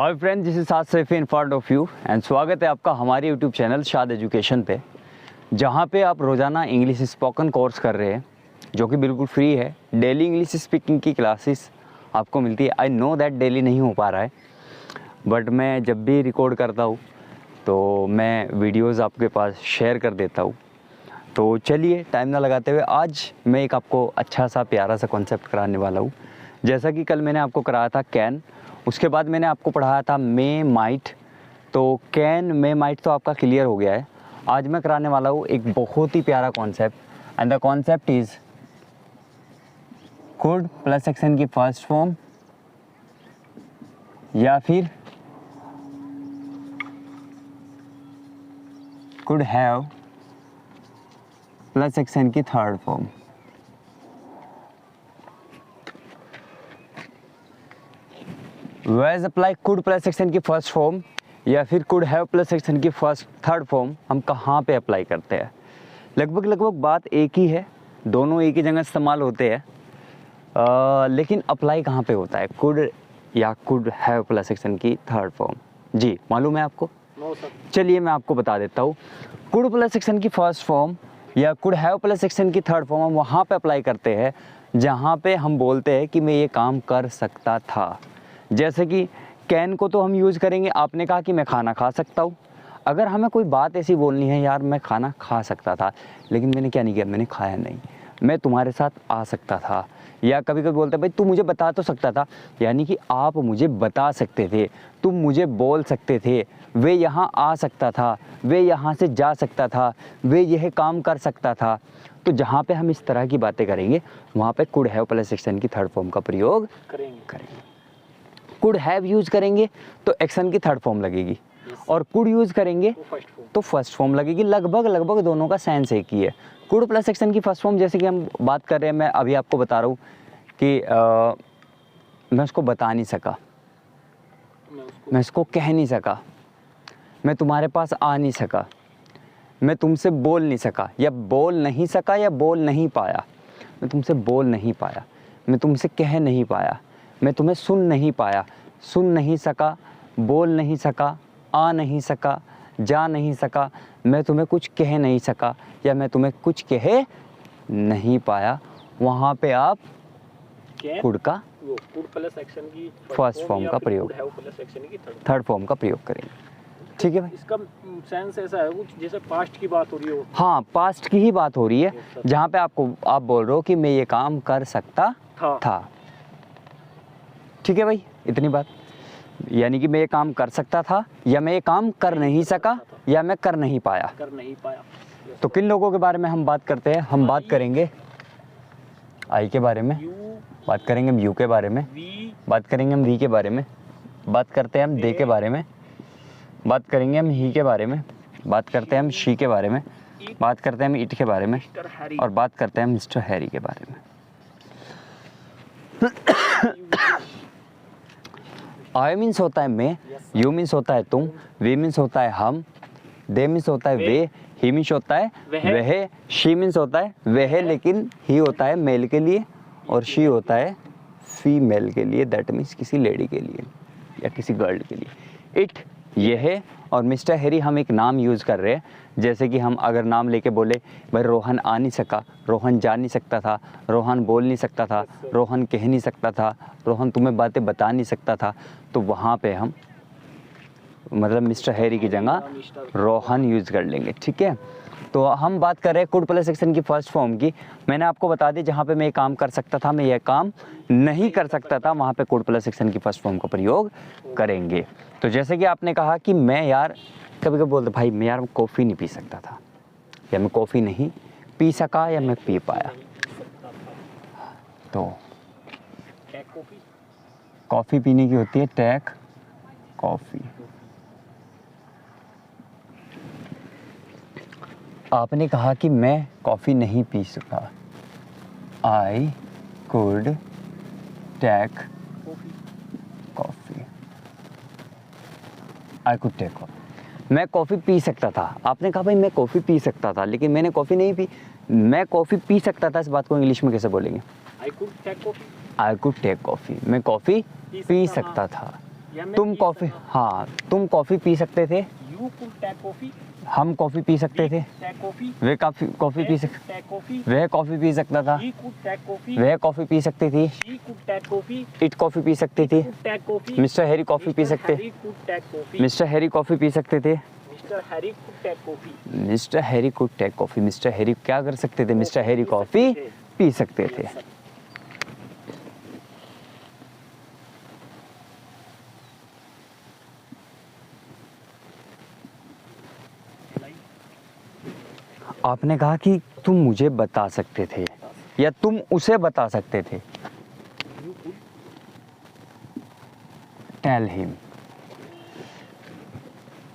Hi friends, this is Saad Saifi in front of you and स्वागत है आपका हमारे यूट्यूब चैनल शाद एजुकेशन पे, जहाँ पे आप रोज़ाना इंग्लिश स्पोकन कोर्स कर रहे हैं जो कि बिल्कुल फ्री है। डेली इंग्लिश स्पीकिंग की क्लासेस आपको मिलती है। आई नो दैट डेली नहीं हो पा रहा है, बट मैं जब भी रिकॉर्ड करता हूँ तो मैं वीडियोस आपके पास शेयर कर देता हूँ। तो चलिए टाइम ना लगाते हुए आज मैं एक आपको अच्छा सा प्यारा सा कॉन्सेप्ट कराने वाला हूँ। जैसा कि कल मैंने आपको कराया था कैन, उसके बाद मैंने आपको पढ़ाया था मे माइट। तो कैन मे माइट तो आपका क्लियर हो गया है। आज मैं कराने वाला हूँ एक बहुत ही प्यारा concept and the concept is could plus action की फर्स्ट फॉर्म या फिर कुड हैव प्लस एक्शन की थर्ड फॉर्म। वेज अप्लाई कुड प्लस एक्शन की फर्स्ट फॉर्म या फिर कुड हैव प्लस एक्शन की थर्ड फॉर्म हम कहाँ पे अप्लाई करते हैं। लगभग बात एक ही है, दोनों एक ही जगह इस्तेमाल होते हैं, लेकिन अप्लाई कहाँ पे होता है, कुड या कुड हैव प्लस एक्शन की थर्ड फॉर्म। जी मालूम है आपको? चलिए मैं आपको बता देता हूँ। कुड प्लस एक्शन की फर्स्ट फॉर्म या कुड हैव प्लस एक्शन की थर्ड फॉर्म हम वहाँ पे अप्लाई करते हैं जहाँ पे हम बोलते हैं कि मैं ये काम कर सकता था। जैसे कि कैन को तो हम यूज़ करेंगे, आपने कहा कि मैं खाना खा सकता हूँ। अगर हमें कोई बात ऐसी बोलनी है, यार मैं खाना खा सकता था लेकिन मैंने क्या नहीं किया, मैंने खाया नहीं, मैं तुम्हारे साथ आ सकता था। या कभी कभी बोलते हैं भाई तू मुझे बता तो सकता था, यानी कि आप मुझे बता सकते थे, तुम मुझे बोल सकते थे, वे यहाँ आ सकता था, वे यहाँ से जा सकता था, वे यह काम कर सकता था। तो जहाँ पे हम इस तरह की बातें करेंगे वहाँ पे कुड हैव प्लस एक्शन की थर्ड फॉर्म का प्रयोग करेंगे। कुड हैव यूज़ करेंगे तो एक्शन की थर्ड फॉर्म लगेगी, और कुड यूज़ करेंगे तो फर्स्ट फॉर्म लगेगी। लगभग दोनों का सेंस एक ही है। कुड प्लस एक्शन की फर्स्ट फॉर्म जैसे कि हम बात कर रहे हैं, मैं अभी आपको बता रहा हूँ कि मैं उसको बता नहीं सका, मैं उसको कह नहीं सका, मैं तुम्हारे पास आ नहीं सका, मैं तुमसे बोल नहीं सका, या बोल नहीं सका या बोल नहीं पाया, मैं तुमसे बोल नहीं पाया, मैं तुमसे कह नहीं पाया, मैं तुम्हें सुन नहीं पाया, सुन नहीं सका, बोल नहीं सका, आ नहीं सका, जा नहीं सका, मैं तुम्हें कुछ कह नहीं सका या मैं तुम्हें कुछ कह नहीं पाया। वहाँ पे आप कुड का कुड प्लस एक्शन की फर्स्ट फॉर्म का प्रयोग, थर्ड फॉर्म का प्रयोग करेंगे। ठीक है भाई, इसका सेंस ऐसा है कुछ जैसे पास्ट की बात हो रही हो। हाँ, पास्ट की ही बात हो रही है जहाँ पे आप बोल रहे हो कि मैं ये काम कर सकता था। ठीक है भाई, इतनी बात, यानी कि मैं ये काम कर सकता था या मैं ये काम कर नहीं सका या मैं कर नहीं पाया। तो किन लोगों के बारे में हम बात करते हैं? हम बात करेंगे आई के बारे में, बात करेंगे हम यू के बारे में, बात करेंगे हम वी के बारे में, बात करते हैं हम दे के बारे में, बात करेंगे हम ही के बारे में, बात करते हैं हम शी के बारे में, बात करते हैं हम इट के बारे में, और बात करते हैं हम मिस्टर हैरी के बारे में। आई मीन्स होता है मैं, यू मीन्स होता है तुम, वी मीन्स होता है हम, दे मीन्स होता है वे, ही मीन्स होता है वह, शी मीन्स होता है वह, लेकिन ही होता है मेल के लिए और शी होता है फीमेल के लिए, दैट मीन्स किसी लेडी के लिए या किसी गर्ल के लिए। इट ये है, और मिस्टर हैरी हम एक नाम यूज़ कर रहे हैं। जैसे कि हम अगर नाम लेके बोले भाई रोहन आ नहीं सका, रोहन जा नहीं सकता था, रोहन बोल नहीं सकता था, रोहन कह नहीं सकता था, रोहन तुम्हें बातें बता नहीं सकता था, तो वहाँ पे हम मतलब मिस्टर हैरी की जगह रोहन यूज़ कर लेंगे। ठीक है, तो हम बात कर रहे हैं कुड प्लस एक्शन की फर्स्ट फॉर्म की। मैंने आपको बता दी जहाँ पे मैं ये काम कर सकता था, मैं ये काम नहीं कर सकता था, वहाँ पे कुड प्लस एक्शन की फर्स्ट फॉर्म का प्रयोग करेंगे। तो जैसे कि आपने कहा कि मैं यार कभी कभी बोलते भाई मैं यार कॉफ़ी नहीं पी सकता था, या मैं कॉफ़ी नहीं पी सका या मैं पी पाया। तो कॉफ़ी पीने की होती है टेक कॉफ़ी। आपने कहा कि मैं कॉफ़ी नहीं पी सका, I could take coffee, I could take coffee. मैं कॉफ़ी पी सकता था, आपने कहा भाई मैं कॉफ़ी पी सकता था लेकिन मैंने कॉफ़ी नहीं पी। मैं कॉफ़ी पी सकता था, इस बात को इंग्लिश में कैसे बोलेंगे? I could take coffee. I could take coffee, मैं कॉफ़ी पी सकता था। या मैं तुम पी कॉफ़ी, हाँ तुम कॉफ़ी पी सकते थे, यू कुड टेक कॉफी, हम कॉफ़ी पी सकते थे, टेक कॉफी, वे कॉफ़ी पी सक टेक कॉफी, वह कॉफ़ी पी सकता था, ही कुड टेक कॉफी, वह कॉफ़ी पी सकती थी, she could take coffee, it coffee पी सकती थी, could take coffee, mister Harry coffee पी सकते, Harry could take coffee, mister Harry coffee पी सकते थे, mister Harry could take coffee, mister Harry could take coffee, mister Harry क्या कर सकते थे, मिस्टर हैरी कॉफ़ी पी सकते थे। आपने कहा कि तुम मुझे बता सकते थे या तुम उसे बता सकते थे, you could tell him,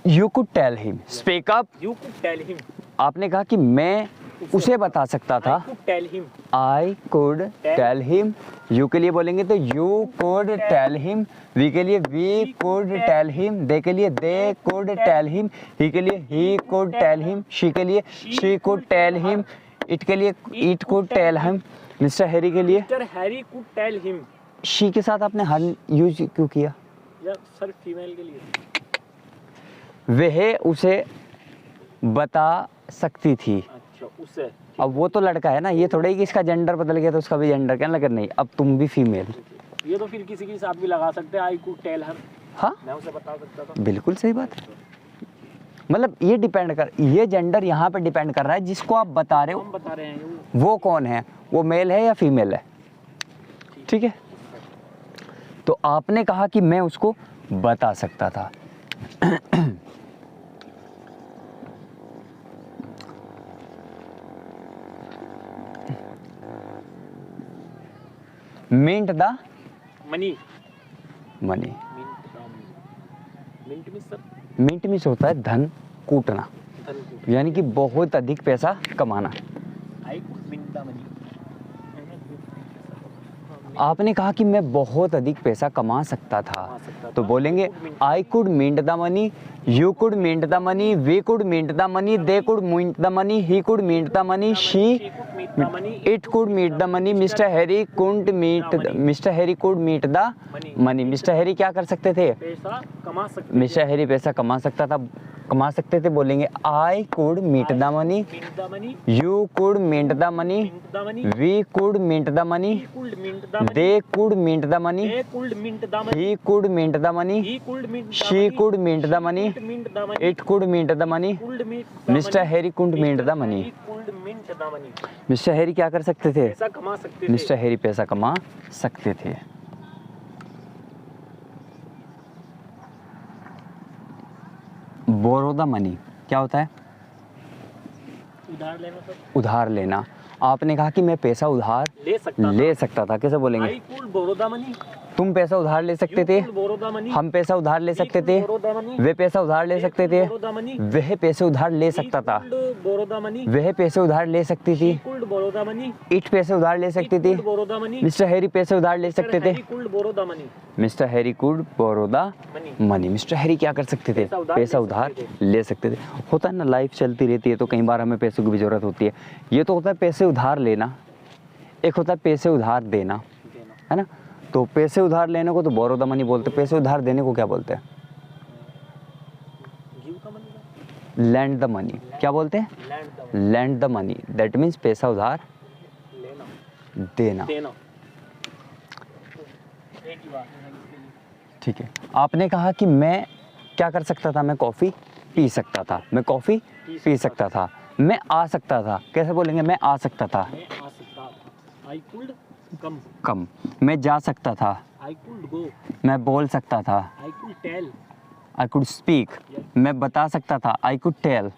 you could tell him, speak up. You could tell him, आपने कहा कि मैं उसे बता सकता था, I could tell him, I could tell him, you के लिए बोलेंगे तो you could tell him, we के लिए we could tell him, they के लिए they could tell him, he के लिए he could tell him, she के लिए she could tell him, it के लिए it could tell him, mister Harry के लिए mister Harry could tell him, she के साथ आपने हर यूज क्यों किया? या सर फीमेल के लिए, वह उसे बता सकती थी। अच्छा उससे, अब वो तो लड़का है ना, ये थोड़ा ही कि इसका जेंडर बदल गया तो उसका भी जेंडर क्या लगा, नहीं अब तुम भी फीमेल। ये तो फिर किसी के साथ भी लगा सकते हैं, आई कुड टेल हर, हाँ मैं उसे बता सकता था। बिल्कुल सही बात है, मतलब ये डिपेंड कर, ये जेंडर यहाँ पे डिपेंड कर रहा है जिसको आप बता रहे हम हो बता रहे हैं वो कौन है, वो मेल है या फीमेल है, ठीक है। तो आपने कहा कि मैं उसको बता सकता था। Mint the money, money, mint में सर मिंट मीन्स होता है धन कूटना, धन कुड, यानी कि बहुत अधिक पैसा कमाना। I could mint the money, आपने कहा कि मैं बहुत अधिक पैसा कमा सकता था, तो बोलेंगे I could mint the money, you could mint the money, we could mint the money, they could mint the money, he could mint the money, she it could meet the money, mister Harry could meet, mister Harry could meet the money, mister Harry क्या कर सकते थे, पैसा कमा सकते, mister Harry पैसा कमा सकता था, कमा सकते थे, बोलेंगे I could meet the money, mint the money, you could mint the money, mint the money, we could mint the money, he could mint the money, they could mint the money, they could mint the money, he could mint the money, he could mint the she money, could mint the money, mint the money, it could mint the money, could mint the Mr. money, Harry could mint the money. he could mint the money, mister Harry क्या कर सकते थे, पैसा कमा सकते थे, mister Harry पैसा कमा सकते थे। बोरो द मनी क्या होता है, उधार लेना सर, उधार लेना। आपने कहा कि मैं पैसा उधार ले सकता था, कैसे बोलेंगे, I could borrow the money, तुम पैसा उधार ले सकते थे, बोरो द मनी, हम पैसा उधार ले सकते थे, बोरो द मनी, वे पैसा उधार ले सकते थे, बोरो द मनी, वह पैसे उधार ले सकता था, बोरो द मनी, वह पैसे उधार ले सकती थी, could borrow the money, it पैसे उधार ले सकती थी, borrow the money, mister Harry पैसे उधार ले सकते थे, could borrow the money, mister Harry could borrow the money, money, mister Harry क्या कर सकते थे, पैसा उधार ले सकते थे। होता है ना, लाइफ चलती रहती है तो कई बार हमें पैसों की भी जरूरत होती है। ये तो होता है पैसे उधार लेना, एक होता है पैसे उधार देना, है ना। तो पैसे उधार लेने को तो बोरो द मनी बोलते, पैसे उधार देने को क्या बोलते हैं, गिव का मनी, लैंड द मनी, क्या बोलते हैं, land the money, that means पैसा उधार लेना, देना, देना, एक ही बात है इसके लिए। ठीक है। आपने कहा कि मैं क्या कर सकता था, मैं कॉफ़ी पी सकता था, मैं कॉफ़ी पी सकता था, मैं आ सकता था, कैसे बोलेंगे, मैं आ सकता था, मैं आ सकता था, आई कुड कम, कम, मैं जा सकता था, आई कुड गो, मैं बोल सकता था, I could tell, I could speak, मैं बता सकता था, आई कुड टेल,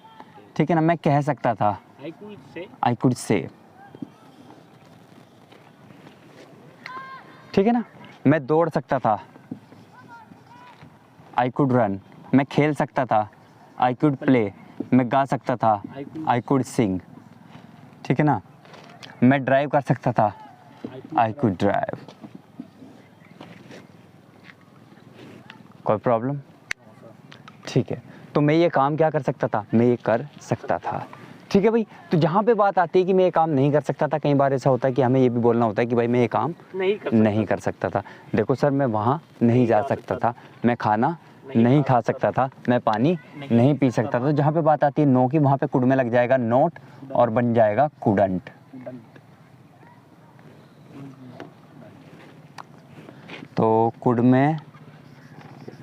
ठीक है ना, मैं कह सकता था, I could say, I could say, ठीक है ना, मैं दौड़ सकता था, आई कुड रन, मैं खेल सकता था, आई कुड प्ले, मैं गा सकता था, आई कुड सिंग, ठीक है ना, मैं ड्राइव कर सकता था, आई कुड ड्राइव। कोई प्रॉब्लम, ठीक है। तो मैं ये काम क्या कर सकता था, मैं ये कर सकता था, ठीक है भाई। तो जहाँ पे बात आती है कि मैं ये काम नहीं कर सकता था, कई बार ऐसा होता है कि हमें ये भी बोलना होता है कि भाई मैं ये काम नहीं कर सकता था। देखो सर, मैं वहाँ नहीं जा सकता था, मैं खाना नहीं खा सकता था, मैं पानी नहीं पी सकता था। जहाँ पे बात आती है नो की, वहाँ पे कुड में लग जाएगा नोट और बन जाएगा कुडंट। तो कुड में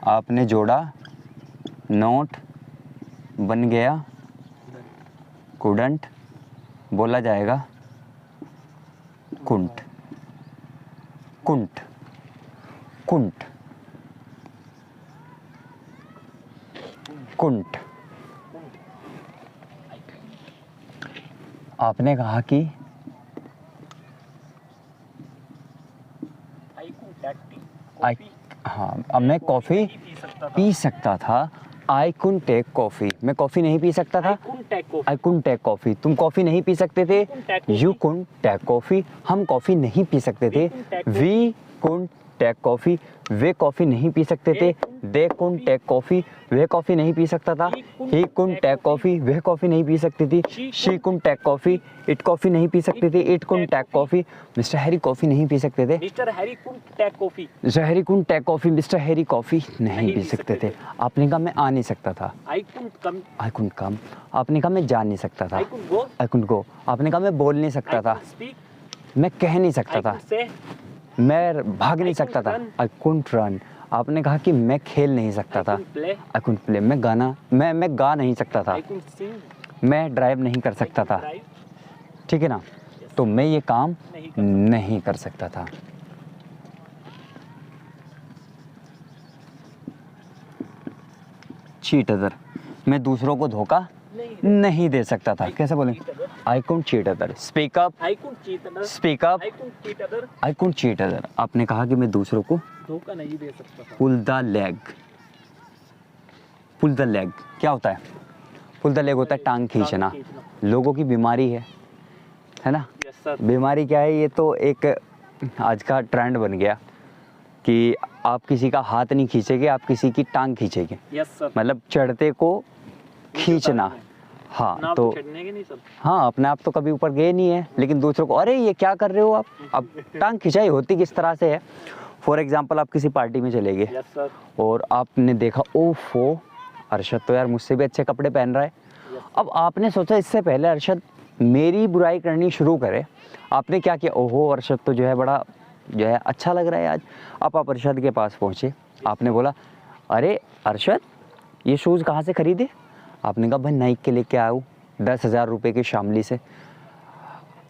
आपने जोड़ा नोट, बन गया कुडंट, बोला जाएगा कुंट। कुंट कुंट कुंट। आपने कहा कि हाँ, अब मैं कॉफ़ी पी सकता था। आई कुंट टेक कॉफ़ी, मैं कॉफ़ी नहीं पी सकता था। आई कुंट टेक कॉफ़ी, तुम कॉफ़ी नहीं पी सकते थे। यू कुंट टेक कॉफ़ी, हम कॉफ़ी नहीं पी सकते थे। वी कुंट टेक कॉफ़ी, वे कॉफ़ी नहीं पी सकते थे। दे कुंट टेक कॉफ़ी, वे कॉफ़ी नहीं पी सकता था। ही कुंट टेक कॉफ़ी, वह कॉफ़ी नहीं पी सकती थी। She couldn't take coffee, it coffee नहीं पी सकती थी। It couldn't take coffee, mister Harry coffee नहीं पी सकते थे। Mister Harry couldn't take coffee, mister Harry couldn't take coffee, mister Harry coffee नहीं पी सकते थे। आपने कहा मैं आ नहीं सकता था। आई कुंट कम, आपने कहा मैं जा नहीं सकता था। आई कुंट गो, आपने कहा मैं बोल नहीं सकता था, मैं कह नहीं सकता था, मैं भाग नहीं सकता था। आई कुंट रन, आपने कहा कि मैं खेल नहीं सकता था। आई कुंट प्ले, मैं गा नहीं सकता था। मैं ड्राइव नहीं कर सकता था। ठीक है ना, तो मैं ये काम नहीं कर सकता था। चीट अदर, मैं दूसरों को धोखा नहीं दे सकता था। कैसे बोलें? I couldn't cheat other. Speak up, speak up, I couldn't cheat other. आपने कहा कि मैं दूसरों को धोखा नहीं दे सकता था। Pull the leg, pull the leg क्या होता है? पुल द लेग होता है टांग खींचना। लोगों की बीमारी है ना? बीमारी क्या है? ये तो एक आज का ट्रेंड बन गया कि आप किसी का हाथ नहीं खींचेंगे, आप किसी की टांग खींचेंगे। मतलब चढ़ते को खींचना। हाँ, तो हाँ, अपने आप तो कभी ऊपर गए नहीं है, लेकिन दूसरों को अरे ये क्या कर रहे हो आप? अब टांग खिंचाई होती किस तरह से है? फॉर एग्जाम्पल, आप किसी पार्टी में चले गए और आपने देखा ओफो अरशद तो यार मुझसे भी अच्छे कपड़े पहन रहा है। अब आपने सोचा इससे पहले अरशद मेरी बुराई करनी शुरू करे, आपने क्या किया? ओहो अरशद तो जो है बड़ा जो है अच्छा लग रहा है आज। अब आप अरशद के पास पहुँचे, आपने बोला अरे अरशद ये शूज़ कहाँ से खरीदे? आपने कहा भाई नाइक के लेके आया हूँ 10,000 रुपये की शामली से।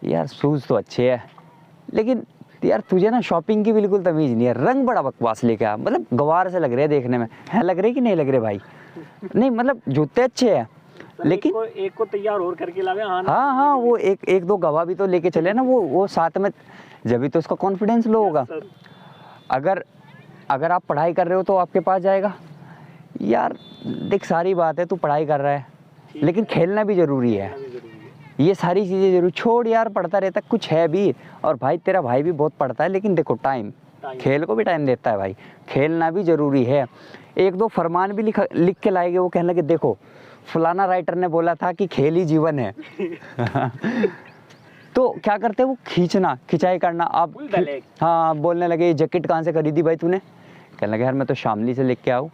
यार शूज़ तो अच्छे हैं, लेकिन यार तुझे ना शॉपिंग की बिल्कुल तमीज़ नहीं है, रंग बड़ा बकवास लेके आया, मतलब गवार से लग रहे हैं देखने में। है लग रहे कि नहीं लग रहे भाई? नहीं मतलब जूते अच्छे हैं, लेकिन एक को तैयार और करके लावे। हाँ, वो एक दो गवाह भी तो लेके चले ना, वो साथ में, जब भी तो उसका कॉन्फिडेंस लो होगा। अगर आप पढ़ाई कर रहे हो तो आपके पास जाएगा यार देख सारी बात है, तू पढ़ाई कर रहा है लेकिन खेलना भी ज़रूरी है। ये सारी चीज़ें जरूर छोड़ यार, पढ़ता रहता कुछ है भी। और भाई तेरा भाई भी बहुत पढ़ता है, लेकिन देखो टाइम, खेल को भी टाइम देता है भाई, खेलना भी ज़रूरी है। एक दो फरमान भी लिख के लाएंगे, वो कहने लगे देखो फलाना राइटर ने बोला था कि खेल ही जीवन है। तो क्या करते हैं वो खिंचाई करना। आप हाँ बोलने लगे जैकेट कहाँ से खरीदी भाई तूने? कहने लगे यार मैं तो शामली से लेके आऊँ।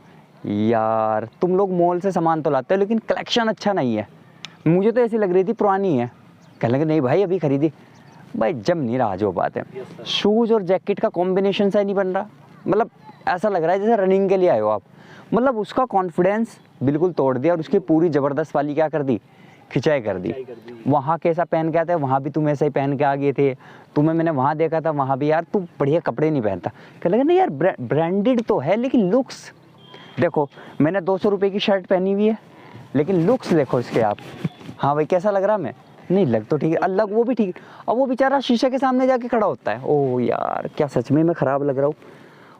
यार तुम लोग मॉल से सामान तो लाते हो लेकिन कलेक्शन अच्छा नहीं है, मुझे तो ऐसी लग रही थी पुरानी है। कहने लगे नहीं भाई अभी खरीदी। भाई जम नहीं रहा जो बात है। शूज़ और जैकेट का कॉम्बिनेशन सा ही नहीं बन रहा, मतलब ऐसा लग रहा है जैसे रनिंग के लिए आए हो आप। मतलब उसका कॉन्फिडेंस बिल्कुल तोड़ दिया और उसकी पूरी ज़बरदस्त वाली क्या कर दी? खिंचाई कर दी। वहाँ कैसा पहन के आते वहाँ भी तुम ऐसा ही पहन के आ गए थे, तुम्हें मैंने वहाँ देखा था वहाँ भी यार तू बढ़िया कपड़े नहीं पहनता। कहने लगे नहीं यार ब्रांडेड तो है लेकिन लुक्स देखो, मैंने 200 रुपये की शर्ट पहनी हुई है लेकिन लुक्स देखो इसके आप। हाँ भाई कैसा लग रहा मैं? नहीं लग तो ठीक है, अलग वो भी ठीक है। अब वो बेचारा शीशे के सामने जाके खड़ा होता है, ओह यार क्या सच में मैं ख़राब लग रहा हूँ।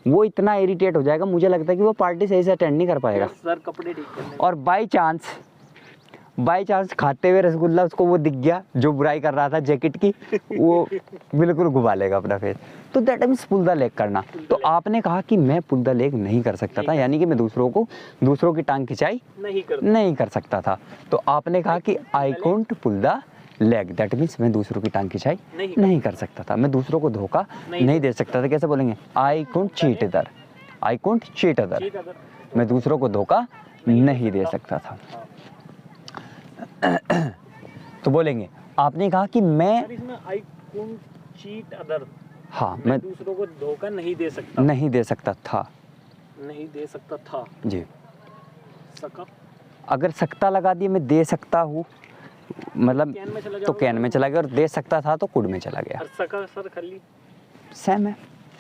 वो इतना इरिटेट हो जाएगा, मुझे लगता है कि वो पार्टी सही से अटेंड नहीं कर पाएगा। सर कपड़े ठीक करने। और बाई चांस बाई चांस खाते हुए रसगुल्ला उसको वो दिख गया जो बुराई कर रहा था जैकेट की, वो बिल्कुल घुमा लेगा अपना फेस। तो that means pull the leg करना। तो आपने कहा कि मैं पुल द लेग नहीं कर सकता था, यानी कि मैं दूसरों की टांग खिंचाई नहीं कर सकता था। तो आपने कहा कि I couldn't pull the leg, that means मैं दूसरों की टांग खिंचाई नहीं कर सकता था, मैं दूसरों को धोखा नहीं दे सकता था। कैसे बोलेंगे? आई कुंट चीट अदर, आई कुंट चीट अदर, मैं दूसरों को धोखा नहीं दे सकता था। तो बोलेंगे, आपने कहा कि मैं आई कुंट चीट अदर, हाँ मैं दूसरों को धोखा नहीं दे सकता था जी। सका, अगर सकता लगा दिए, मैं दे सकता हूँ मतलब कैन में चला तो जाओगे। कैन में चला गया, और दे सकता था तो कुड में चला गया। और सका सर खाली सेम है,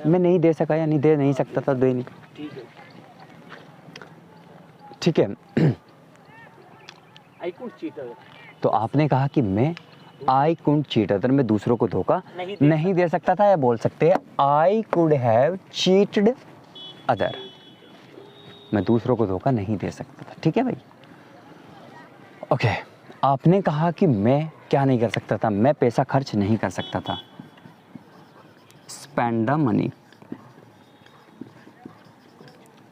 मैं नहीं दे सका यानी दे नहीं सकता था, दे नहीं। ठीक है। आई कुंट चीट अदर, तो आपने कहा कि मैं आई कुंट चीट अदर, मैं दूसरों को धोखा नहीं दे सकता था, या बोल सकते हैं I could have cheated other, मैं दूसरों को धोखा नहीं दे सकता था। ठीक है भाई, ओके। आपने कहा कि मैं क्या नहीं कर सकता था? मैं पैसा खर्च नहीं कर सकता था, स्पेंड द मनी।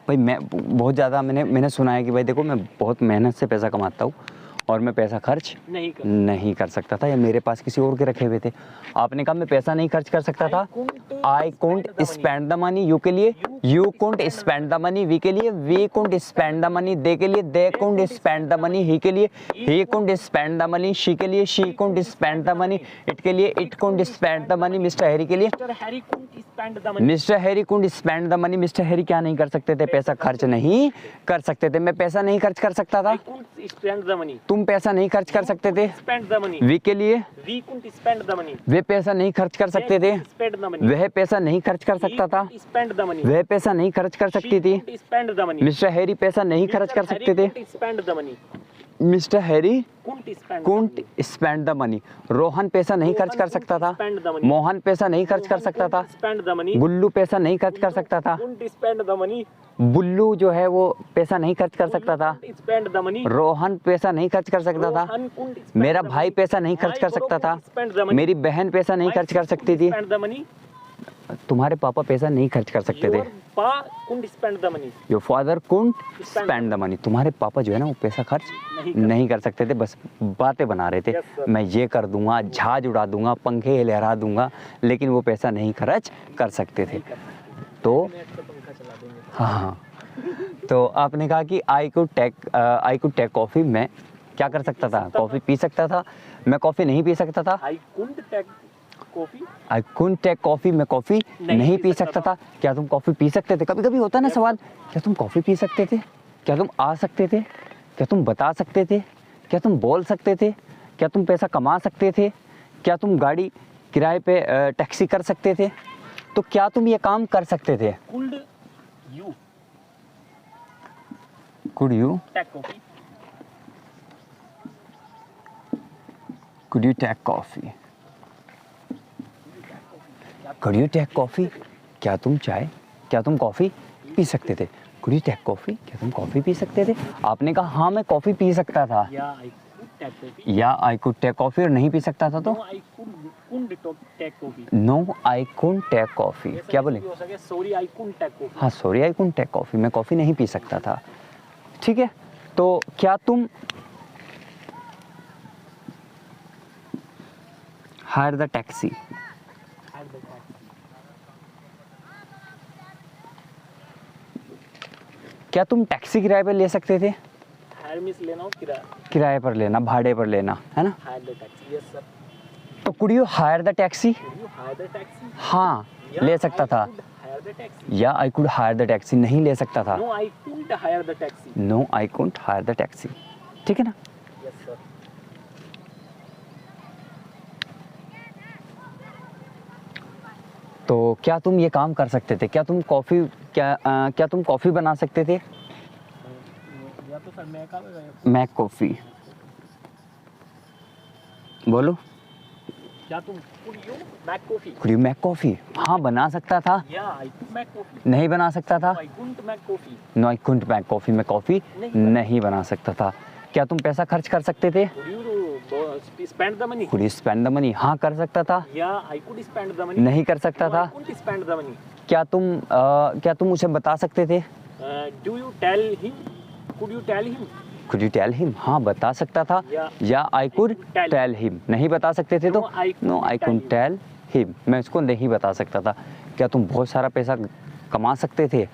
भाई मैं बहुत ज़्यादा मैंने सुना है कि भाई देखो, मैं बहुत मेहनत से पैसा कमाता हूँ और मैं पैसा खर्च नहीं कर सकता था, या मेरे पास किसी और के रखे हुए थे। आपने कहा मैं पैसा नहीं खर्च कर सकता था, I couldn't spend the money, you के लिए you couldn't spend the money, we के लिए we couldn't spend the money, they के लिए they couldn't spend the money, he के लिए he couldn't spend the money, she के लिए she couldn't spend the money, it के लिए it couldn't spend the money, mister Harry के लिए mister Harry couldn't spend the money. Mister Harry क्या नहीं कर सकते थे? पैसा खर्च नहीं कर सकते थे। मैं पैसा नहीं खर्च कर सकता था, तुम पैसा नहीं खर्च कर सकते थे। वी के लिए वे पैसा नहीं खर्च कर सकते थे, वह पैसा नहीं खर्च कर सकता था, वह पैसा नहीं खर्च कर सकती थी। मिस्टर हैरी पैसा नहीं खर्च कर सकते थे, mister Harry couldn't spend the money. Rohan पैसा नहीं खर्च कर सकता था, मोहन पैसा नहीं खर्च कर सकता था, गुल्लू पैसा नहीं खर्च कर सकता था, बुल्लू जो है वो पैसा नहीं खर्च कर सकता था, रोहन पैसा नहीं खर्च कर सकता था, मेरा भाई पैसा नहीं खर्च कर सकता था, मेरी बहन पैसा नहीं खर्च कर सकती थी, तुम्हारे पापा पैसा नहीं खर्च कर सकते थे, your father कुंट spend the money. तुम्हारे पापा जो है ना वो पैसा खर्च नहीं कर सकते थे, बस बातें बना रहे थे, मैं ये कर दूंगा, जहाज उड़ा दूंगा, पंखे लहरा दूंगा, लेकिन वो पैसा नहीं खर्च कर सकते थे। तो हाँ, तो आपने कहा कि आई कुड टेक कॉफ़ी, मैं क्या कर सकता था? कॉफ़ी पी सकता था। मैं कॉफ़ी नहीं पी सकता था, आई कुंट टेक कॉफ़ी, मैं कॉफ़ी नहीं पी सकता था। क्या तुम कॉफ़ी पी सकते थे? कभी कभी होता है ना सवाल, क्या तुम कॉफ़ी पी सकते थे? क्या तुम आ सकते थे? क्या तुम बता सकते थे? क्या तुम बोल सकते थे? क्या तुम पैसा कमा सकते थे? क्या तुम गाड़ी किराए पे टैक्सी कर सकते थे? तो क्या तुम ये काम कर सकते थे? Could you take coffee? Could you take coffee? क्या तुम कॉफ़ी पी सकते थे? Could you take coffee? क्या तुम कॉफ़ी पी सकते थे? आपने कहा हाँ मैं कॉफ़ी पी सकता था, या I could take coffee, और नहीं पी सकता था तो No, I couldn't take coffee. क्या बोले? हाँ, sorry, I couldn't take coffee. मैं कॉफ़ी नहीं पी सकता था। ठीक है, तो क्या तुम hire the taxi? क्या तुम टैक्सी किराए पर ले सकते थे? किराए पर लेना, भाड़े पर लेना, है ना? तो could you hire the taxi? हाँ, ले सकता था, या I could hire the taxi, नहीं ले सकता था, No, I couldn't hire the taxi. ठीक है ना? तो क्या तुम ये काम कर सकते थे? क्या तुम कॉफ़ी बना सकते थे? मैक कॉफ़ी बोलो। क्या तुम कुड यू मैक कॉफ़ी? हाँ, बना सकता था, नहीं बना सकता था, no I couldn't make coffee, मैं कॉफ़ी नहीं बना सकता था। क्या तुम पैसा खर्च कर सकते थे? Could you spend the money? Could you spend the money? हाँ कर सकता था। Yeah, I could spend the money. नहीं कर सकता No, था। I couldn't spend the money. क्या तुम उसे बता सकते थे? Do you tell him? Could you tell him? Could you tell him? हाँ बता सकता था। Yeah. या I could tell tell him। नहीं बता सकते थे तो No, I couldn't No, I couldn't tell him। मैं उसको नहीं बता सकता था। क्या तुम बहुत सारा पैसा कमा सकते थे?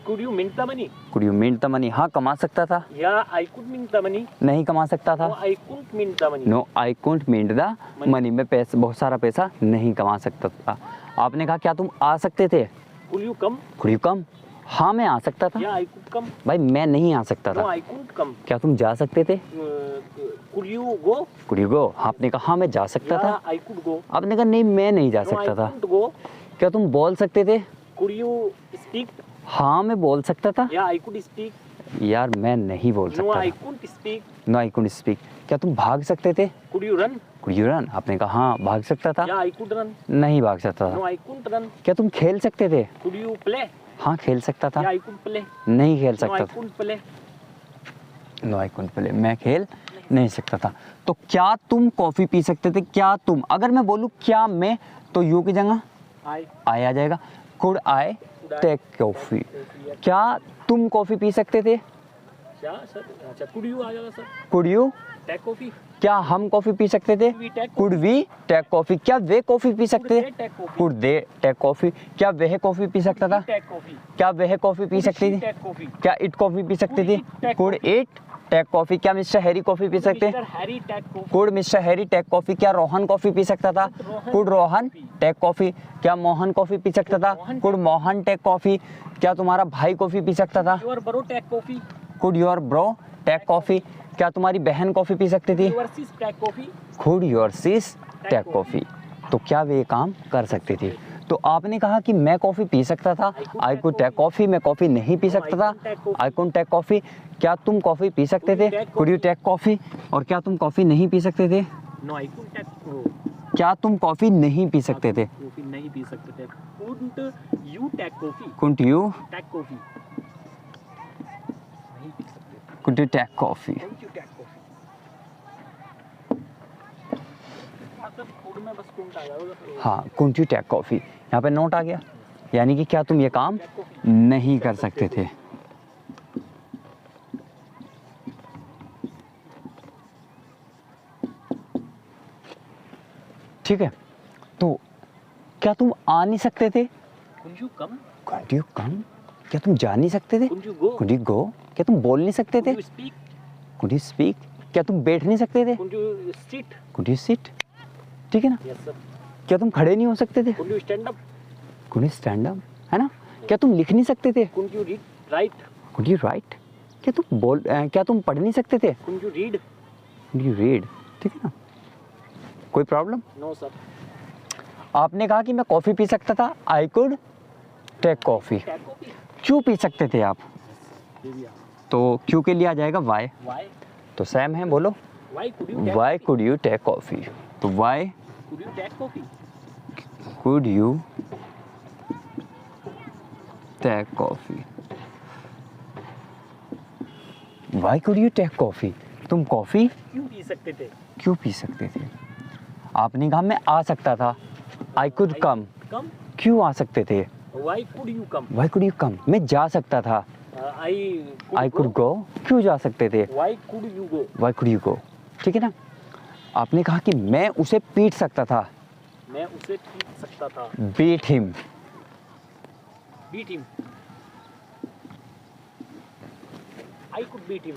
Could you mint the money? Could you mint the money? हाँ कमा सकता था। Yeah, I could mint the money. नहीं कमा सकता था। No, I couldn't mint the money. No, I couldn't mint the money। मैं पैसा बहुत सारा पैसा नहीं कमा सकता था। आपने कहा क्या तुम आ सकते थे? Could you come? Could you come? हाँ मैं आ सकता था। Yeah, I could come. भाई मैं नहीं आ सकता No, था। I couldn't come. क्या तुम जा सकते थे? Could you go? Could you go? आपने कहा हाँ मैं जा सकता Yeah, था। I could go. आपने कहा नहीं मैं नहीं जा No, I सकता था। couldn't go. क्या तुम बोल सकते थे? Could you speak? हाँ मैं बोल सकता था। Yeah, I could speak. यार मैं नहीं बोल No, सकता I था। couldn't speak. No, I couldn't speak। क्या तुम भाग सकते थे? Could you run? Could you run? आपने कहा हाँ भाग सकता था। Yeah, I could run. नहीं भाग सकता No, था। I couldn't run. क्या तुम खेल सकते थे? Could you play? हाँ खेल सकता था। Yeah, I could play. नहीं खेल No, सकता I था। couldn't play. No I couldn't play. मैं खेल नहीं सकता था। तो क्या तुम कॉफी पी सकते थे? क्या तुम, अगर मैं बोलूँ क्या मैं, तो यू की जगह I. आई आ जाएगा। Could I take coffee? Yeah, क्या तुम कॉफी पी सकते थे? sir. अच्छा, could you आ जाएगा sir? Could you? Take coffee. क्या हम कॉफी पी सकते थे? Could we take could we take coffee? क्या वे कॉफी पी सकते Could थे? they take coffee? Could they take coffee? क्या वह कॉफी पी सकता था? Take coffee. क्या वह कॉफी पी Could सकती she थी? take coffee? क्या इट कॉफी पी सकती थी? Could it take could coffee? It take coffee? क्या मिस्टर हैरी कॉफी पी सकते? Mr. Harry take coffee. Could mister Harry take coffee? क्या रोहन कॉफी पी सकता था? Rohan could Rohan coffee. Take coffee? क्या मोहन कॉफी पी सकता था? Mohan could Mohan take coffee? क्या तुम्हारा भाई कॉफी पी सकता था? Your bro take coffee. Could your bro take coffee? क्या तुम्हारी बहन कॉफी पी सकती थी? Your sis take coffee. Could your sis take coffee? तो क्या वे काम कर सकती थी? तो आपने कहा कि मैं कॉफी पी सकता था। I could take coffee. मैं कॉफी नहीं पी सकता था। I could take coffee. क्या तुम कॉफी पी सकते थे? Could you take coffee? और क्या तुम कॉफी नहीं पी सकते थे? No, I couldn't take क्या तुम कॉफी नहीं पी सकते थे? coffee. नहीं पी सकते थे. Couldn't you take coffee? Could you Take coffee. नहीं पी सकते थे. Could you take coffee? Couldn't you take coffee? हाँ सर, food में बस couldn't आ जाएगा. हाँ कुड यू टेक कॉफी? यहाँ पे नोट आ गया। यानी कि क्या तुम ये काम नहीं कर सकते थे? ठीक है। तो क्या तुम आ नहीं सकते थे? Couldn't you come? Could you come? क्या तुम जा नहीं सकते थे? Couldn't you go? Could you go? क्या तुम बोल नहीं सकते थे? Could you speak? Could you speak? क्या तुम बैठ नहीं सकते थे? Couldn't you sit? Could you sit? ठीक है ना? Yes sir. क्या तुम खड़े नहीं हो सकते थे? Couldn't you stand up? Could you stand up? है ना? क्या तुम लिख नहीं सकते थे? Couldn't you read? Write? Could you right? क्या तुम पढ़ नहीं सकते थे? Couldn't you read? Could you read? ठीक है ना? कोई प्रॉब्लम? No sir. आपने कहा कि मैं कॉफ़ी पी सकता था। I could take coffee. Take coffee? क्यों पी सकते थे आप? Here we are. तो क्यों के लिए आ जाएगा वाई। Why? तो सैम है, बोलो Why could you take why coffee? Could you take coffee? तो why Could you take coffee? Could you take coffee? Why could you take coffee? तुम कॉफ़ी क्यों पी सकते थे? क्यों पी सकते थे? आपने कहा मैं आ सकता था। I could come. Come? क्यों आ सकते थे? Why could you come? Y could you come? मैं जा सकता था। I I could go. क्यों जा सकते थे? Why could you go? Y could you go? ठीक है ना? आपने कहा कि मैं उसे पीट सकता था। मैं उसे पीट सकता था. Beat him. Beat him. I could beat him.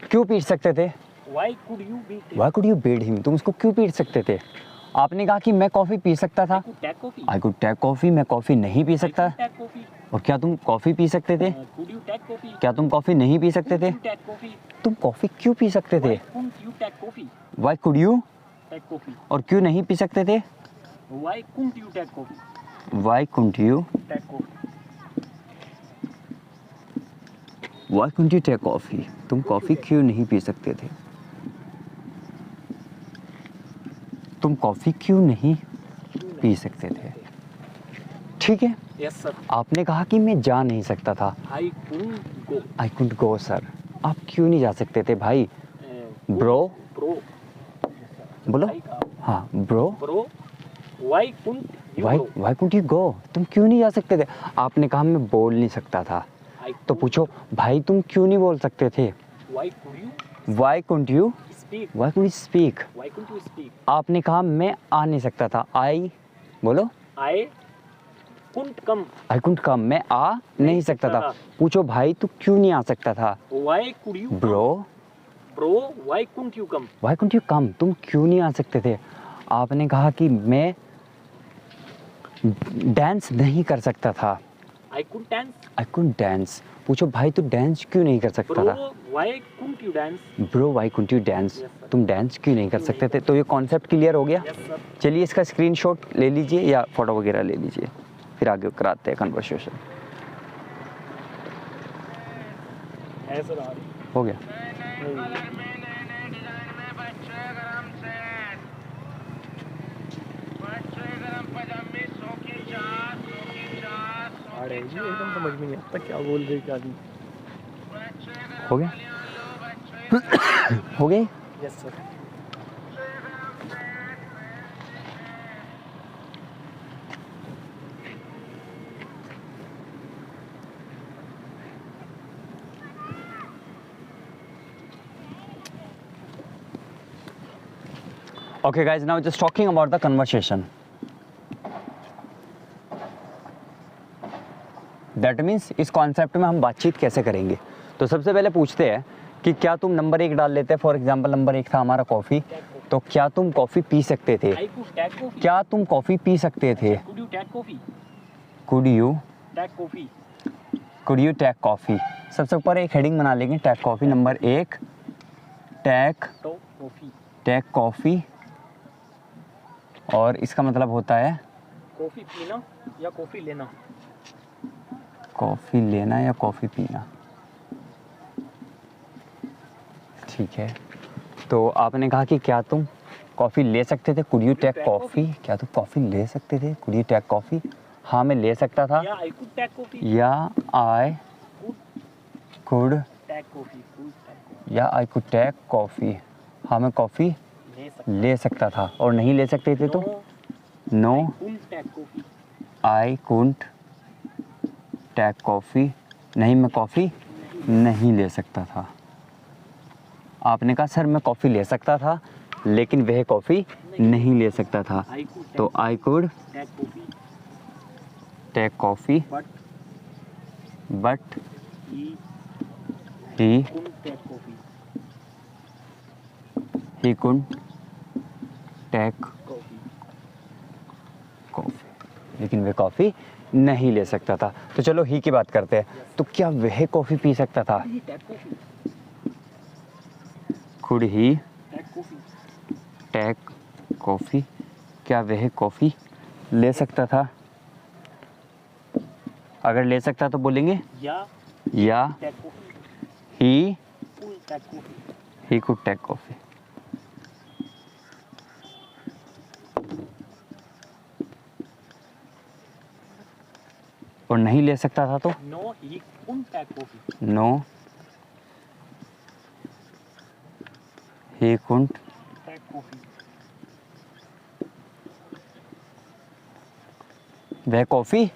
क्यों पीट सकते थे? Why could you beat him? Why could you beat him? तुम उसको क्यों पीट सकते थे? आपने कहा कि मैं कॉफ़ी पी सकता था। Could take coffee? I could take coffee. मैं कॉफ़ी नहीं पी सकता। Could take coffee? और क्या तुम कॉफ़ी पी सकते थे? Could you take coffee? क्या तुम कॉफ़ी नहीं पी सकते थे? Could you take coffee? तुम कॉफ़ी क्यों पी सकते थे? Why couldn't you take coffee? Y could you? Take coffee. और क्यों नहीं पी सकते थे? Why couldn't you take coffee? Why couldn't you? Take coffee. Why couldn't you take coffee? तुम कॉफ़ी क्यों नहीं पी सकते थे? तुम कॉफ़ी क्यों नहीं पी सकते थे? ठीक है। Yes sir. आपने कहा कि मैं जा नहीं सकता था। I couldn't go. I couldn't go sir. आप क्यों नहीं जा सकते थे भाई? ब्रो, ब्रो, बोलो। भाई का हाँ bro, bro, why couldn't you why go? Why couldn't you go, तुम क्यों नहीं जा सकते थे? आपने कहा मैं बोल नहीं सकता था, आई तो पूछो भाई तुम क्यों नहीं बोल सकते थे? Why could you why couldn't you speak? Why couldn't you speak? Why couldn't you speak? आपने कहा मैं आ नहीं सकता था, आई, बोलो। आई कुंट कम। आई कुंट कम, मैं आ नहीं सकता था। पूछो भाई तू क्यों नहीं आ सकता था? Why could you bro, bro, why couldn't you come? Why couldn't you come, तुम क्यों नहीं आ सकते थे? आपने कहा कि मैं डांस नहीं कर सकता था, I could dance. I couldn't dance. पूछो भाई तू डांस क्यों नहीं कर सकता था? Bro, why couldn't you dance? Bro why couldn't you dance, Yes, sir. तुम डांस क्यों नहीं कर सकते थे? तो ये कॉन्सेप्ट क्लियर हो गया। Yes sir. चलिए इसका स्क्रीनशॉट ले लीजिए या फोटो वगैरह ले लीजिए, फिर आगे कराते हैं कन्वर्सेशन। है सर, आ रही हो गया। आ रही जी, एकदम समझ में नहीं आता क्या बोल रहे क्या नहीं। हो गया। हो गई। Yes sir. Okay guys, now just talking about the conversation. That means इस कॉन्सेप्ट में हम बातचीत कैसे करेंगे? तो सबसे पहले पूछते हैं कि क्या तुम नंबर 1 डाल लेते हैं। फॉर एग्जांपल नंबर 1 था हमारा कॉफ़ी, तो क्या तुम कॉफ़ी पी सकते थे? I could take coffee. क्या तुम कॉफ़ी पी सकते थे? Could you take coffee? Could you take coffee. take coffee? सबसे ऊपर एक हेडिंग बना लेंगे, टेक कॉफ़ी। नंबर 1 टेक तो कॉफी। कॉफ़ी, और इसका मतलब होता है कॉफी पीना या कॉफी लेना? कॉफ़ी लेना या कॉफ़ी पीना। ठीक है, तो आपने कहा कि क्या तुम कॉफ़ी ले सकते थे? कुड यू टेक कॉफ़ी, क्या तुम कॉफ़ी ले सकते थे? कुड यू टेक कॉफ़ी, हाँ मैं ले सकता था, या आई कुड टेक कॉफी? या I could, take coffee, could take coffee. या आई कुड टेक कॉफ़ी, हाँ मैं कॉफ़ी ले सकते। ले सकता था। और नहीं ले सकते थे तो no, could take coffee. I couldn't take coffee, नहीं मैं कॉफ़ी नहीं ले सकता था। आपने कहा सर मैं कॉफ़ी ले सकता था लेकिन वह कॉफ़ी नहीं ले सकता था, आई कुड तो I could take coffee take coffee but but he he could take coffee. He couldn't take coffee. Coffee, लेकिन वह कॉफ़ी नहीं ले सकता था। तो चलो ही की बात करते हैं, तो क्या वह कॉफ़ी पी सकता था? He take coffee. Could he take coffee. Take coffee, क्या वह कॉफ़ी ले सकता था? अगर ले सकता तो बोलेंगे या या take coffee. He could take coffee. He could take coffee. और नहीं ले सकता था तो no he could take coffee. No he couldn't take coffee. वह कॉफ़ी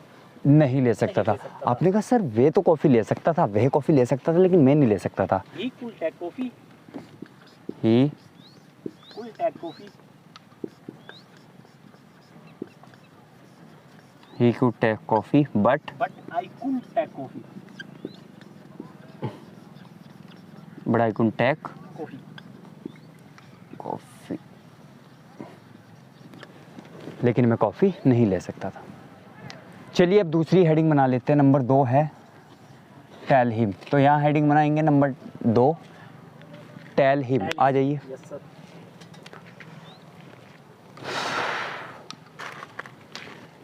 नहीं ले सकता था। आपने कहा सर वे तो कॉफ़ी ले सकता था, वह कॉफ़ी ले सकता था लेकिन मैं नहीं ले सकता था। He could take coffee. He could take coffee he could take coffee but I could take coffee. I could take coffee. Coffee, लेकिन मैं कॉफ़ी नहीं ले सकता था। चलिए अब दूसरी हेडिंग बना लेते हैं। नंबर 2 है टेल हिम, तो यहाँ हेडिंग बनाएंगे नंबर 2 टेल हिम। आ जाइए। Yes sir.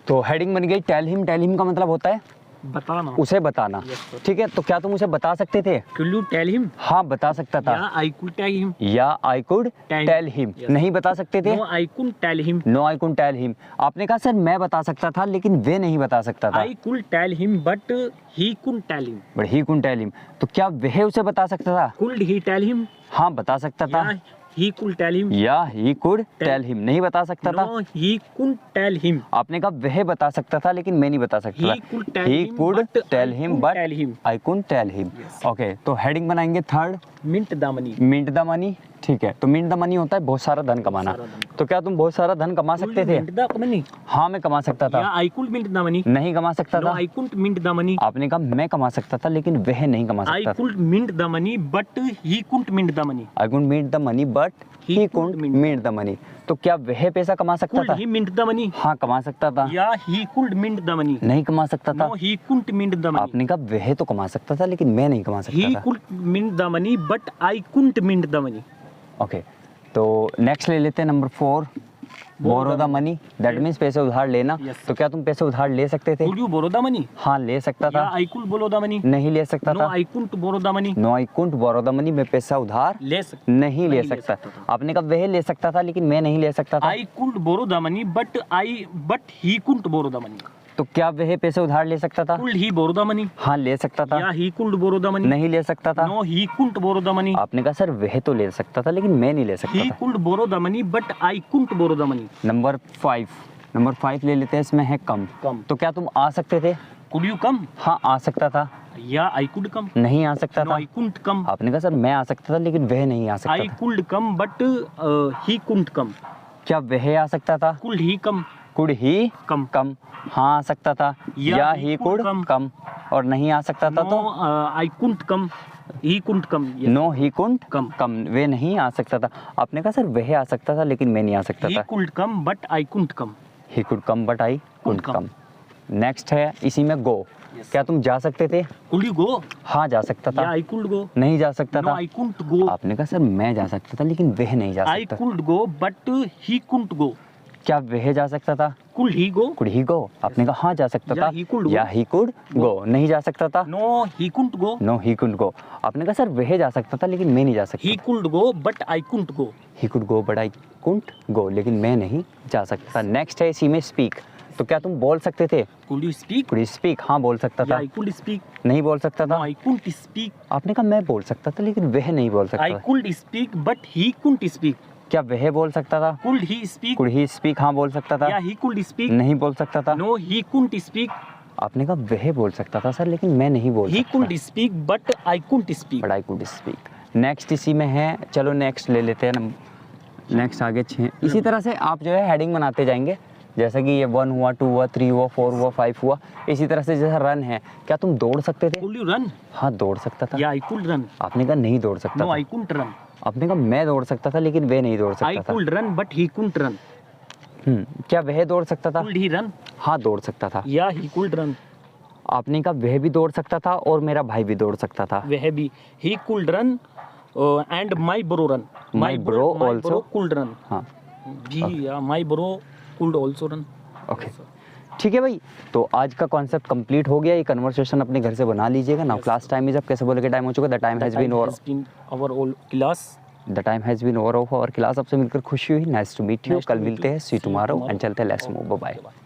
तो हेडिंग बन गई टेल हिम। टेल हिम का मतलब होता है बताना। उसे बताना। Yes, sir. ठीक है, तो क्या तुम उसे बता सकते थे? Could you tell him? हाँ, बता सकता था। Yeah, I could tell him. या I could Tell tell him, Yes. नहीं बता सकते थे? No, I couldn't tell him. No I could tell him. आपने कहा सर मैं बता सकता था लेकिन वे नहीं बता सकता था। I could tell him, but he couldn't tell him. But he could tell him, तो क्या वह उसे बता सकता था? Could he tell him? हाँ, बता सकता था। Yeah, he could tell him. या ही कुड टेल हिम, नहीं बता सकता था। No, he couldn't tell him. आपने कहा वह बता सकता था लेकिन मैं नहीं बता सकता He था। could tell He him, could but tell I him, couldn't but tell him. I couldn't tell him. Yes. Okay, तो हेडिंग बनाएंगे third, Mint the money. Mint the money. ठीक है, तो मिंट द मनी होता है बहुत सारा धन कमाना। बहुत सारा धन। तो क्या तुम बहुत सारा धन कमा Could सकते you थे? mint the money? हाँ, मैं कमा सकता था। Yeah, I could mint the money. नहीं कमा सकता No, था। I couldn't mint the money. आपने कहा मैं कमा सकता था लेकिन वह नहीं कमा I सकता था। could mint the money, but he couldn't mint the money. I could meet the money but He he couldn't could mint. Meet the money. तो क्या वह पैसा कमा सकता Could था? he mint the money? हाँ, कमा सकता था। Yeah, he could mint the money. नहीं कमा सकता था। No, he couldn't mint the money. आपने कहा वह तो कमा सकता था लेकिन मैं नहीं कमा सकता He था। could mint the money, but I couldn't mint the money. Okay, तो नेक्स्ट ले लेते हैं number 4, borrow the money. That means पैसे उधार लेना। Yes. तो क्या तुम पैसे उधार ले सकते थे? Could you borrow the money? हाँ, ले सकता था। Yeah, I could borrow the money. नहीं ले सकता No, था। I couldn't borrow the money. No I couldn't borrow the money, मैं पैसा उधार ले सकता नहीं ले नहीं ले सकता। सकता था। आपने कहा वह ले सकता था लेकिन मैं नहीं ले सकता था। I could borrow the money, but he couldn't borrow the money. तो क्या वह पैसे उधार ले सकता था? Could he borrow the money? हाँ, ले सकता था। Yeah, he could borrow the money. नहीं ले सकता था। No, he couldn't borrow the money. आपने कहा सर वह तो ले सकता था लेकिन मैं नहीं ले सकता He था। could borrow the money, but I couldn't borrow the money. Number 5 ले लेते हैं, इसमें है कम। कम। तो क्या तुम आ सकते थे? Could you come? हाँ, आ सकता था। Yeah, I could come. नहीं आ सकता No, था। I couldn't come. आपने कहा सर मैं आ सकता था लेकिन वह नहीं आ सकता I था। could come, but he couldn't come. क्या वह आ सकता था? Could he come? Could he Come. कम, हाँ आ सकता था। या या he he could could come. कम, और नहीं आ सकता था No, तो I couldn't come. He couldn't come. Yes. No he couldn't Come. Come, वे नहीं आ सकता था। आपने कहा सर वह आ सकता था लेकिन मैं नहीं आ सकता He था। could come, but I couldn't come. He could come but I could come. Come. Next है इसी में गो। Yes. क्या तुम जा सकते थे? Could you go? हाँ, जा सकता था। Yeah, I could go. नहीं जा सकता No, था। I couldn't go. आपने कहा सर मैं जा सकता था लेकिन वह नहीं जा I सकता। could go, but he couldn't go. क्या वह जा सकता था? Could he go? Could he go? आपने कहा हाँ जा सकता या था। he could go. या ही कुड गो, नहीं जा सकता था। No, he couldn't go. No he could go. आपने कहा सर वह जा सकता था लेकिन मैं नहीं जा सकता। He could go, but I couldn't go. He could go but I couldn't go, लेकिन मैं नहीं जा सकता। नेक्स्ट है इसी में स्पीक। तो क्या तुम बोल सकते थे? Could you speak? Could speak? हाँ, बोल सकता Yeah, था। I could speak. नहीं बोल सकता No, था। I couldn't speak. आपने कहा मैं बोल सकता था लेकिन वह नहीं बोल सकता I था। could speak, but he couldn't speak. क्या वह बोल सकता था? Could he speak? Could he speak? हाँ, बोल सकता था। Yeah, he could speak. नहीं बोल सकता था। No, he couldn't speak. आपने कहा वह बोल सकता था सर लेकिन मैं नहीं बोल He सकता। could speak, but I couldn't speak. But I could speak. Next इसी में है, चलो नेक्स्ट ले लेते हैं। नेक्स्ट आगे 6। इसी तरह से आप जो है हेडिंग बनाते जाएंगे, जैसे कि ये 1 हुआ, 2 हुआ, 3 हुआ, 4 हुआ, 5 हुआ। इसी तरह से जैसा रन है, क्या तुम दौड़ सकते थे? Could you run? हाँ, दौड़ सकता था। Yeah, I could run. आपने कहा नहीं दौड़ सकता No, था। I couldn't run. आपने कहा मैं दौड़ सकता था लेकिन वे नहीं दौड़ I सकता था। could run, but he couldn't run. क्या वह दौड़ सकता था? Could he run? हाँ, दौड़ सकता था। Yeah, he could run. आपने कहा वह भी दौड़ सकता था और मेरा भाई भी दौड़ सकता था। वह भी he could run, and my bro run. My bro also? could run. हाँ, भी yeah, my bro could also run. Okay, ठीक है भाई। तो आज का कॉन्सेप्ट कंप्लीट हो गया। ये कन्वर्सेशन अपने घर से बना लीजिएगा। Now class time is up. कैसे बोले के टाइम हो चुका? The time has been over. Our all class. The time has been over of our class. आपसे मिलकर खुशी हुई। Nice to meet you. Nice to कल meet मिलते you. हैं। See See you tomorrow tomorrow. And चलते हैं। Let's move. बाय। Bye.